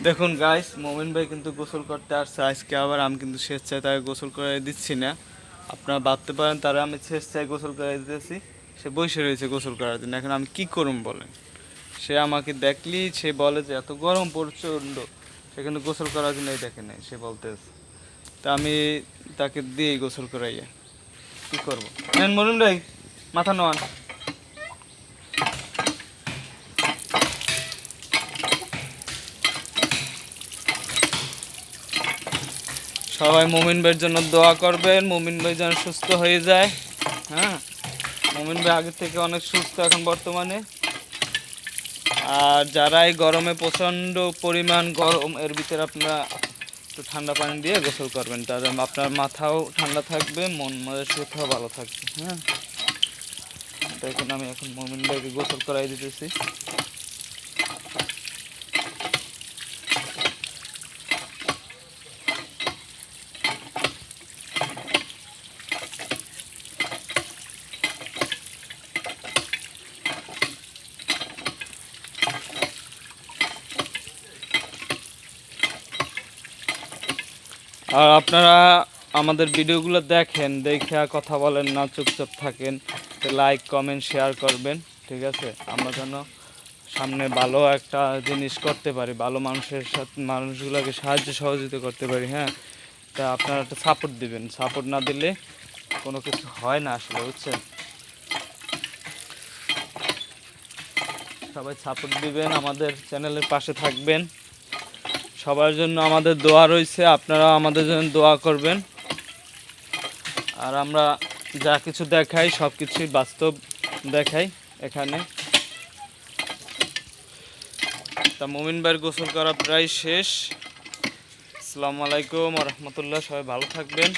দেখুন গাইস, মোমিন ভাই কিন্তু গোসল করতে আসছে আজকে আবার। আমি কিন্তু স্বেচ্ছায় তাকে গোসল করে দিচ্ছি না। আপনারা ভাবতে পারেন তারা আমি স্বেচ্ছায় গোসল করে দিতেছি, সে বসে রয়েছে গোসল করার জন্য। এখন আমি কি করুম বলেন? সে আমাকে দেখলি সে বলে যে এত গরম প্রচণ্ড, সে কিন্তু গোসল করার জন্য এই দেখে নেই, সে বলতেছে। তা আমি তাকে দিয়েই গোসল করাইয়া কি করবো? নেন মোমিন ভাই, মাথা নোয়ান। সবাই মুমিন ভাইয়ের জন্য দোয়া করবেন, মুমিন ভাই যেন সুস্থ হয়ে যায়। হ্যাঁ, মুমিন ভাই আগের থেকে অনেক সুস্থ এখন বর্তমানে। আর যারা এই গরমে প্রচণ্ড পরিমাণ গরম, এর ভিতরে আপনারা একটু ঠান্ডা পানি দিয়ে গোসল করবেন, তাহলে আপনার মাথাও ঠান্ডা থাকবে, মন মানসিকতাও ভালো থাকবে। হ্যাঁ, দেখুন আমি এখন মুমিন ভাইকে গোসল করাই দিতেছি। আর আপনারা আমাদের ভিডিওগুলো দেখেন, দেখে কথা বলেন না, চুপচাপ থাকেন। লাইক কমেন্ট শেয়ার করবেন, ঠিক আছে? আমরা যেন সামনে ভালো একটা জিনিস করতে পারি, ভালো মানুষের সাথে মানুষগুলোকে সাহায্য সহযোগিতা করতে পারি। হ্যাঁ, তা আপনারা একটা সাপোর্ট দিবেন, সাপোর্ট না দিলে কোনো কিছু হয় না আসলে, বুঝছেন? সবাই সাপোর্ট দিবেন, আমাদের চ্যানেলের পাশে থাকবেন। সবার জন্য আমাদের দোয়া রয়েছে, আপনারা আমাদের জন্য দোয়া করবেন। আর আমরা যা কিছু দেখাই সব কিছুই বাস্তব দেখাই এখানে। তা মুমিন ভাইয়ের গোসল করা প্রায় শেষ। আসসালামু আলাইকুম ওয়া রাহমাতুল্লাহ। সবাই ভালো থাকবেন।